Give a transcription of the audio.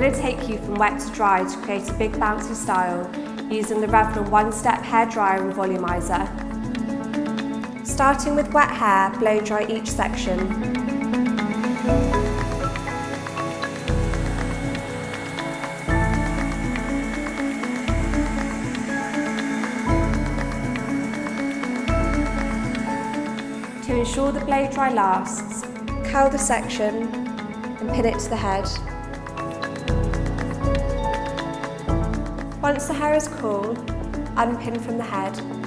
going to take you from wet to dry to create a big bouncy style using the Revlon one-step hair dryer and volumiser. Starting with wet hair, blow dry each section. To ensure the blow dry lasts, curl the section and pin it to the head. Once the hair is cool, unpin from the head.